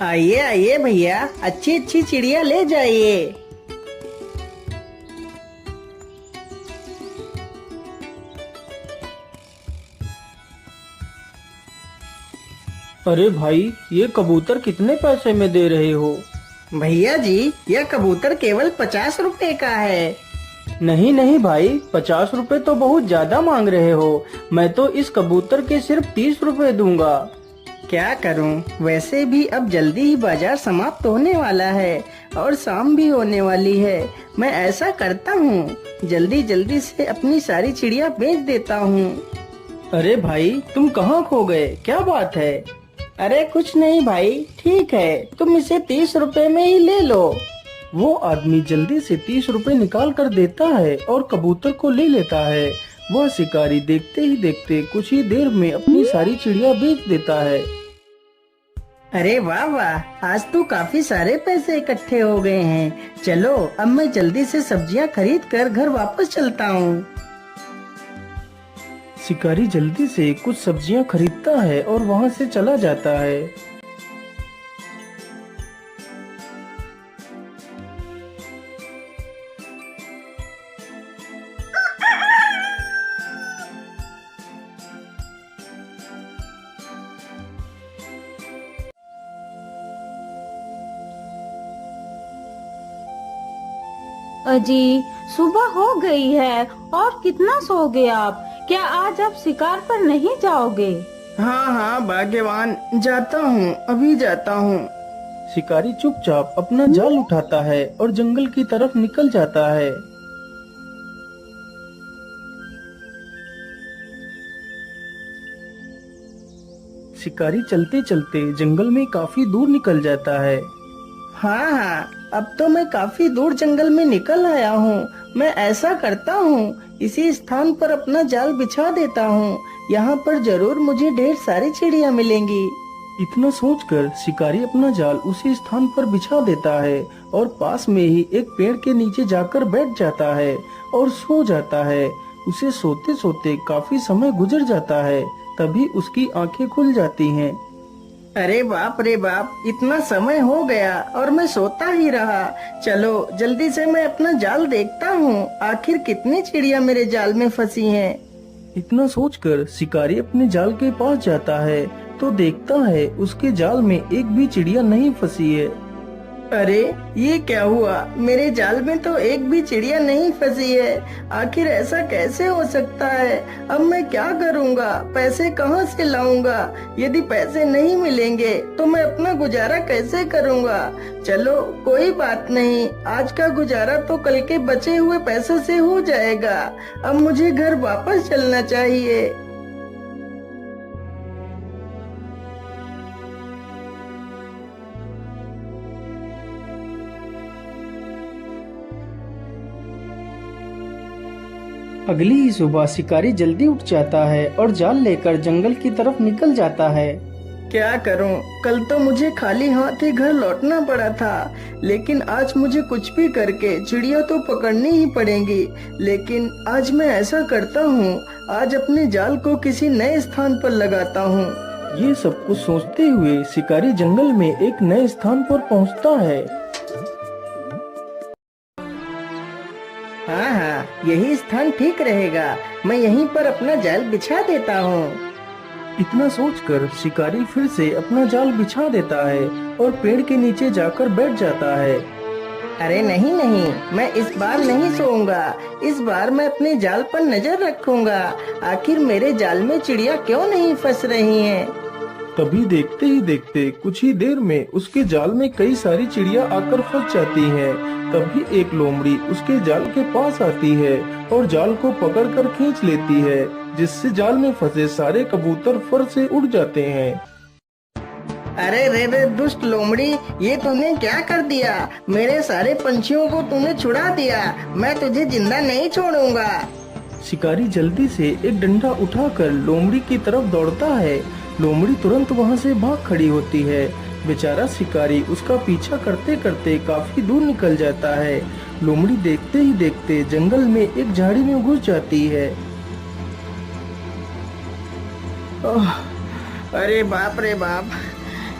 आइए आइए भैया, अच्छी अच्छी चिड़िया ले जाइए। अरे भाई, ये कबूतर कितने पैसे में दे रहे हो? भैया जी, यह कबूतर केवल 50 रुपए का है। नहीं नहीं भाई, 50 रुपए तो बहुत ज्यादा मांग रहे हो। मैं तो इस कबूतर के सिर्फ 30 रुपए दूंगा। क्या करूं, वैसे भी अब जल्दी ही बाजार समाप्त होने वाला है और शाम भी होने वाली है। मैं ऐसा करता हूं, जल्दी जल्दी से अपनी सारी चिड़िया बेच देता हूं। अरे भाई, तुम कहाँ खो गए? क्या बात है? अरे कुछ नहीं भाई, ठीक है, तुम इसे 30 रुपए में ही ले लो। वो आदमी जल्दी से 30 रुपए निकाल कर देता है और कबूतर को ले लेता है। वह शिकारी देखते ही देखते कुछ ही देर में अपनी सारी चिड़िया बेच देता है। अरे वाह वाह, आज तो काफी सारे पैसे इकट्ठे हो गए हैं। चलो अब मैं जल्दी से सब्जियां खरीद कर घर वापस चलता हूँ। शिकारी जल्दी से कुछ सब्जियां खरीदता है और वहां से चला जाता है। अजी, सुबह हो गई है और कितना सोओगे आप? क्या आज आप शिकार पर नहीं जाओगे? हाँ हाँ भाग्यवान, जाता हूँ, अभी जाता हूँ। शिकारी चुपचाप अपना जाल उठाता है और जंगल की तरफ निकल जाता है। शिकारी चलते चलते जंगल में काफी दूर निकल जाता है। हाँ हाँ, अब तो मैं काफी दूर जंगल में निकल आया हूँ। मैं ऐसा करता हूँ, इसी स्थान पर अपना जाल बिछा देता हूँ। यहाँ पर जरूर मुझे ढेर सारी चिड़िया मिलेंगी। इतना सोचकर शिकारी अपना जाल उसी स्थान पर बिछा देता है और पास में ही एक पेड़ के नीचे जाकर बैठ जाता है और सो जाता है। उसे सोते सोते काफी समय गुजर जाता है, तभी उसकी आंखें खुल जाती हैं। अरे बाप रे बाप, इतना समय हो गया और मैं सोता ही रहा। चलो जल्दी से मैं अपना जाल देखता हूँ, आखिर कितनी चिड़िया मेरे जाल में फंसी हैं। इतना सोचकर शिकारी अपने जाल के पास जाता है तो देखता है उसके जाल में एक भी चिड़िया नहीं फंसी है। अरे ये क्या हुआ, मेरे जाल में तो एक भी चिड़िया नहीं फंसी है। आखिर ऐसा कैसे हो सकता है? अब मैं क्या करूँगा, पैसे कहाँ से लाऊंगा? यदि पैसे नहीं मिलेंगे तो मैं अपना गुजारा कैसे करूँगा? चलो कोई बात नहीं, आज का गुजारा तो कल के बचे हुए पैसों से हो जाएगा। अब मुझे घर वापस चलना चाहिए। अगली ही सुबह शिकारी जल्दी उठ जाता है और जाल लेकर जंगल की तरफ निकल जाता है। क्या करूं, कल तो मुझे खाली हाथ ही घर लौटना पड़ा था, लेकिन आज मुझे कुछ भी करके चिड़िया तो पकड़नी ही पड़ेगी। लेकिन आज मैं ऐसा करता हूँ, आज अपने जाल को किसी नए स्थान पर लगाता हूँ। ये सब कुछ सोचते हुए शिकारी जंगल में एक नए स्थान पर पहुँचता है। हाँ हाँ, यही स्थान ठीक रहेगा। मैं यहीं पर अपना जाल बिछा देता हूँ। इतना सोचकर शिकारी फिर से अपना जाल बिछा देता है और पेड़ के नीचे जाकर बैठ जाता है। अरे नहीं नहीं, मैं इस बार नहीं सोऊंगा। इस बार मैं अपने जाल पर नजर रखूंगा, आखिर मेरे जाल में चिड़िया क्यों नहीं फंस रही हैं। तभी देखते ही देखते कुछ ही देर में उसके जाल में कई सारी चिड़िया आकर फंस जाती हैं। तभी एक लोमड़ी उसके जाल के पास आती है और जाल को पकड़कर खींच लेती है, जिससे जाल में फंसे सारे कबूतर फर से उड़ जाते हैं। अरे रे रे दुष्ट लोमड़ी, ये तूने क्या कर दिया? मेरे सारे पंछियों को तूने छुड़ा दिया। मैं तुझे जिंदा नहीं छोड़ूंगा। शिकारी जल्दी से एक डंडा उठाकर लोमड़ी की तरफ दौड़ता है। लोमड़ी तुरंत वहां से भाग खड़ी होती है। बेचारा शिकारी उसका पीछा करते करते काफी दूर निकल जाता है। लोमड़ी देखते ही देखते जंगल में एक झाड़ी में घुस जाती है। अरे बाप रे बाप,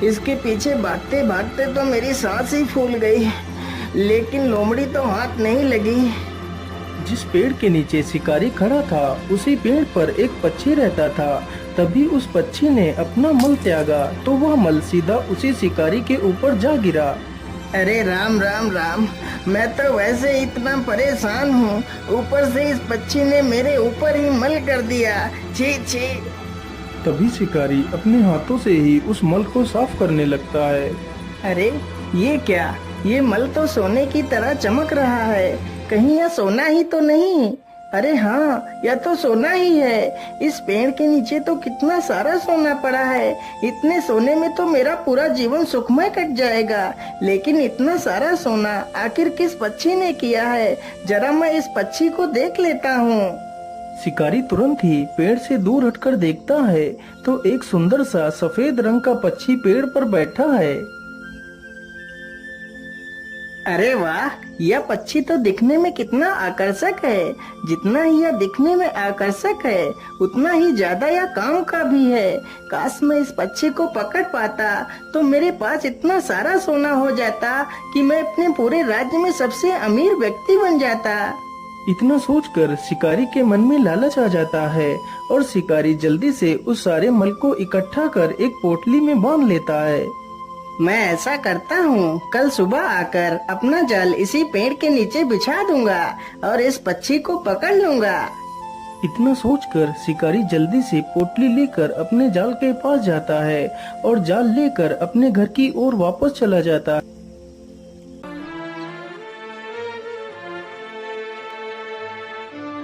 इसके पीछे भागते भागते तो मेरी सांस ही फूल गई, लेकिन लोमड़ी तो हाथ नहीं लगी। जिस पेड़ के नीचे शिकारी खड़ा था उसी पेड़ पर एक पक्षी रहता था। तभी उस पक्षी ने अपना मल त्यागा तो वह मल सीधा उसी शिकारी के ऊपर जा गिरा। अरे राम राम राम, मैं तो वैसे इतना परेशान हूँ, ऊपर से इस पक्षी ने मेरे ऊपर ही मल कर दिया। छी छी। तभी शिकारी अपने हाथों से ही उस मल को साफ करने लगता है। अरे ये क्या, ये मल तो सोने की तरह चमक रहा है, कहीं यह सोना ही तो नहीं? अरे हाँ, यह तो सोना ही है। इस पेड़ के नीचे तो कितना सारा सोना पड़ा है, इतने सोने में तो मेरा पूरा जीवन सुखमय कट जाएगा। लेकिन इतना सारा सोना आखिर किस पक्षी ने किया है? जरा मैं इस पक्षी को देख लेता हूँ। शिकारी तुरंत ही पेड़ से दूर हटकर देखता है तो एक सुंदर सा सफेद रंग का पक्षी पेड़ पर बैठा है। अरे वाह, यह पक्षी तो दिखने में कितना आकर्षक है। जितना ही यह दिखने में आकर्षक है उतना ही ज्यादा यह काम का भी है। काश मैं इस पक्षी को पकड़ पाता तो मेरे पास इतना सारा सोना हो जाता कि मैं अपने पूरे राज्य में सबसे अमीर व्यक्ति बन जाता। इतना सोचकर शिकारी के मन में लालच आ जाता है और शिकारी जल्दी से उस सारे मल को इकट्ठा कर एक पोटली में बांध लेता है। मैं ऐसा करता हूँ, कल सुबह आकर अपना जाल इसी पेड़ के नीचे बिछा दूंगा और इस पक्षी को पकड़ लूंगा। इतना सोचकर शिकारी जल्दी से पोटली लेकर अपने जाल के पास जाता है और जाल लेकर अपने घर की ओर वापस चला जाता है।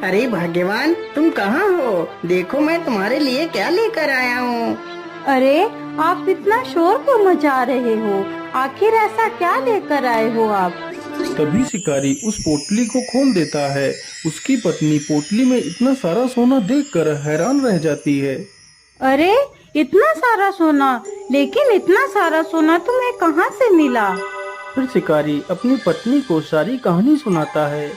अरे भाग्यवान, तुम कहाँ हो? देखो मैं तुम्हारे लिए क्या लेकर आया हूँ। अरे आप इतना शोर क्यों मचा रहे हो? आखिर ऐसा क्या लेकर आए हो आप? तभी शिकारी उस पोटली को खोल देता है। उसकी पत्नी पोटली में इतना सारा सोना देखकर हैरान रह जाती है। अरे इतना सारा सोना, लेकिन इतना सारा सोना तुम्हें कहाँ से मिला? फिर शिकारी अपनी पत्नी को सारी कहानी सुनाता है।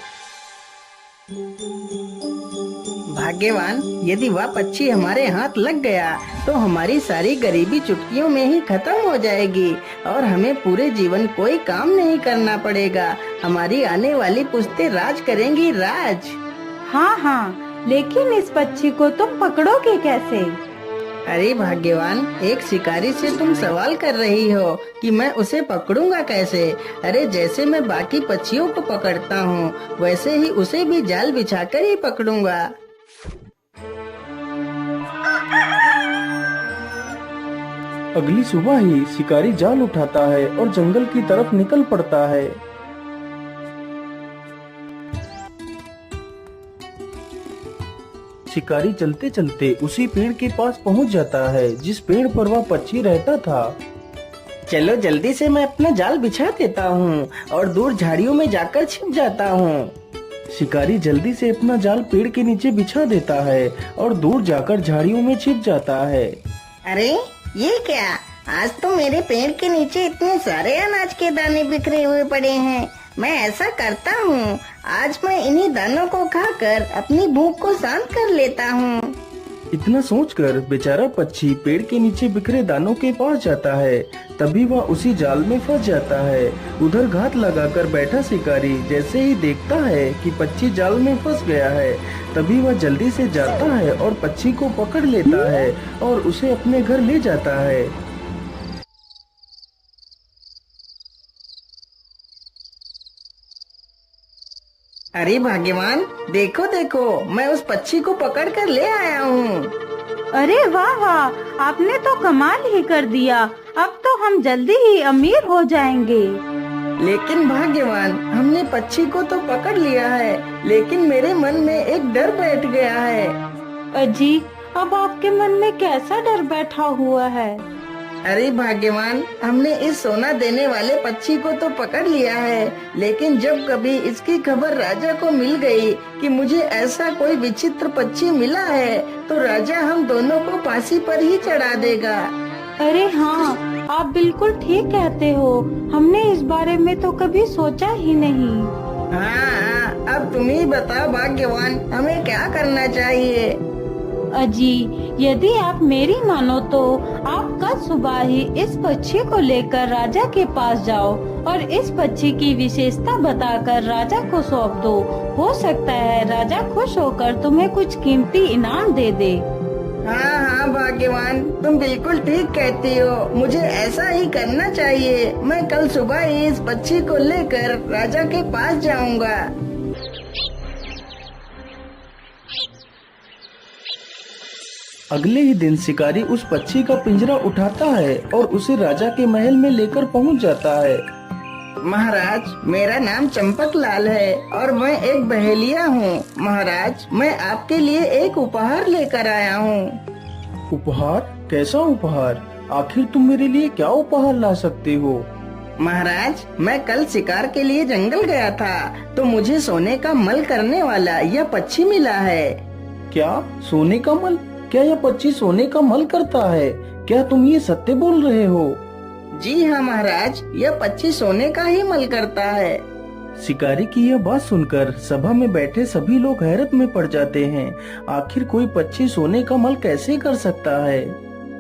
भाग्यवान, यदि वह पक्षी हमारे हाथ लग गया तो हमारी सारी गरीबी चुटकियों में ही खत्म हो जाएगी और हमें पूरे जीवन कोई काम नहीं करना पड़ेगा। हमारी आने वाली पुश्तें राज करेंगी, राज। हाँ हाँ, लेकिन इस पक्षी को तुम पकड़ोगे कैसे? अरे भाग्यवान, एक शिकारी से तुम सवाल कर रही हो कि मैं उसे पकड़ूंगा कैसे? अरे जैसे मैं बाकी पक्षियों को पकड़ता हूँ वैसे ही उसे भी जाल बिछाकर ही पकड़ूंगा। अगली सुबह ही शिकारी जाल उठाता है और जंगल की तरफ निकल पड़ता है। शिकारी चलते चलते उसी पेड़ के पास पहुंच जाता है जिस पेड़ पर वह पक्षी रहता था। चलो जल्दी से मैं अपना जाल बिछा देता हूँ और दूर झाड़ियों में जाकर छिप जाता हूँ। शिकारी जल्दी से अपना जाल पेड़ के नीचे बिछा देता है और दूर जाकर झाड़ियों में छिप जाता है। अरे ये क्या, आज तो मेरे पेड़ के नीचे इतने सारे अनाज के दाने बिखरे हुए पड़े हैं। मैं ऐसा करता हूँ, आज मैं इन्हीं दानों को खाकर अपनी भूख को शांत कर लेता हूँ। इतना सोचकर बेचारा पक्षी पेड़ के नीचे बिखरे दानों के पास जाता है। तभी वह उसी जाल में फंस जाता है। उधर घात लगाकर बैठा शिकारी जैसे ही देखता है कि पक्षी जाल में फंस गया है, तभी वह जल्दी से जाता है और पक्षी को पकड़ लेता है और उसे अपने घर ले जाता है। अरे भाग्यवान, देखो देखो, मैं उस पक्षी को पकड़ कर ले आया हूँ। अरे वाह वाह, आपने तो कमाल ही कर दिया। अब तो हम जल्दी ही अमीर हो जाएंगे। लेकिन भाग्यवान, हमने पक्षी को तो पकड़ लिया है, लेकिन मेरे मन में एक डर बैठ गया है। अजी, अब आपके मन में कैसा डर बैठा हुआ है? अरे भाग्यवान, हमने इस सोना देने वाले पक्षी को तो पकड़ लिया है, लेकिन जब कभी इसकी खबर राजा को मिल गई कि मुझे ऐसा कोई विचित्र पक्षी मिला है, तो राजा हम दोनों को फांसी पर ही चढ़ा देगा। अरे हाँ, आप बिल्कुल ठीक कहते हो। हमने इस बारे में तो कभी सोचा ही नहीं। हाँ, अब तुम ही बताओ भाग्यवान, हमें क्या करना चाहिए? अजी, यदि आप मेरी मानो तो आप कल सुबह ही इस पक्षी को लेकर राजा के पास जाओ और इस पक्षी की विशेषता बताकर राजा को सौंप दो। हो सकता है राजा खुश होकर तुम्हें कुछ कीमती इनाम दे दे। हाँ हाँ भाग्यवान, तुम बिल्कुल ठीक कहती हो। मुझे ऐसा ही करना चाहिए। मैं कल सुबह ही इस पक्षी को लेकर राजा के पास जाऊंगा। अगले ही दिन शिकारी उस पक्षी का पिंजरा उठाता है और उसे राजा के महल में लेकर पहुंच जाता है। महाराज, मेरा नाम चंपक लाल है और मैं एक बहेलिया हूँ। महाराज, मैं आपके लिए एक उपहार लेकर आया हूँ। उपहार? कैसा उपहार? आखिर तुम मेरे लिए क्या उपहार ला सकते हो? महाराज, मैं कल शिकार के लिए जंगल गया था तो मुझे सोने का मल करने वाला यह पक्षी मिला है। क्या? सोने का मल? क्या यह पक्षी सोने का मल करता है? क्या तुम ये सत्य बोल रहे हो? जी हाँ महाराज, यह पक्षी सोने का ही मल करता है। शिकारी की यह बात सुनकर सभा में बैठे सभी लोग हैरत में पड़ जाते हैं। आखिर कोई पक्षी सोने का मल कैसे कर सकता है?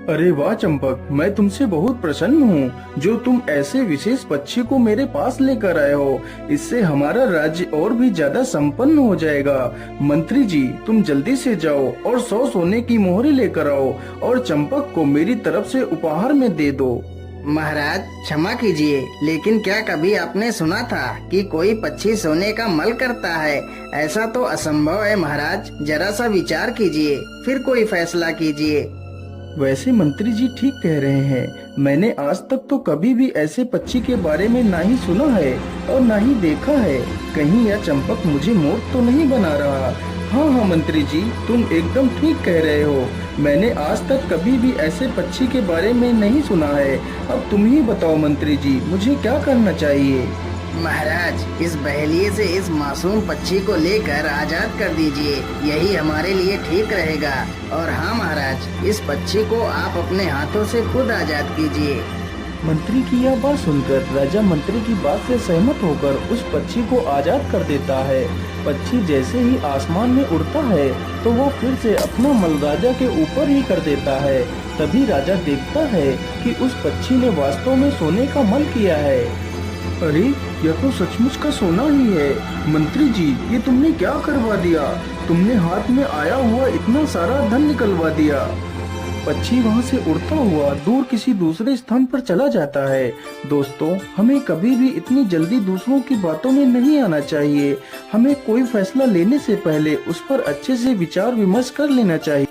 अरे वाह चंपक, मैं तुमसे बहुत प्रसन्न हूँ जो तुम ऐसे विशेष पक्षी को मेरे पास लेकर आए हो। इससे हमारा राज्य और भी ज्यादा संपन्न हो जाएगा। मंत्री जी, तुम जल्दी से जाओ और 100 सोने की मोहरें लेकर आओ और चंपक को मेरी तरफ से उपहार में दे दो। महाराज क्षमा कीजिए, लेकिन क्या कभी आपने सुना था कि कोई पक्षी सोने का मल करता है? ऐसा तो असंभव है महाराज। जरा सा विचार कीजिए, फिर कोई फैसला कीजिए। वैसे मंत्री जी ठीक कह रहे हैं। मैंने आज तक तो कभी भी ऐसे पक्षी के बारे में ना ही सुना है और ना ही देखा है। कहीं यह चंपक मुझे मूर्ख तो नहीं बना रहा? हाँ हाँ मंत्री जी, तुम एकदम ठीक कह रहे हो। मैंने आज तक कभी भी ऐसे पक्षी के बारे में नहीं सुना है। अब तुम ही बताओ मंत्री जी, मुझे क्या करना चाहिए? महाराज, इस बहेलिए से इस मासूम पक्षी को लेकर आजाद कर दीजिए। यही हमारे लिए ठीक रहेगा। और हाँ महाराज, इस पक्षी को आप अपने हाथों से खुद आजाद कीजिए। मंत्री की यह बात सुनकर राजा मंत्री की बात से सहमत होकर उस पक्षी को आजाद कर देता है। पक्षी जैसे ही आसमान में उड़ता है तो वो फिर से अपना मल राजा के ऊपर ही कर देता है। तभी राजा देखता है कि उस पक्षी ने वास्तव में सोने का मल किया है। अरे, यह तो सचमुच का सोना ही है। मंत्री जी, ये तुमने क्या करवा दिया? तुमने हाथ में आया हुआ इतना सारा धन निकलवा दिया। पक्षी वहाँ से उड़ता हुआ दूर किसी दूसरे स्थान पर चला जाता है। दोस्तों, हमें कभी भी इतनी जल्दी दूसरों की बातों में नहीं आना चाहिए। हमें कोई फैसला लेने से पहले उस पर अच्छे से विचार विमर्श कर लेना चाहिए।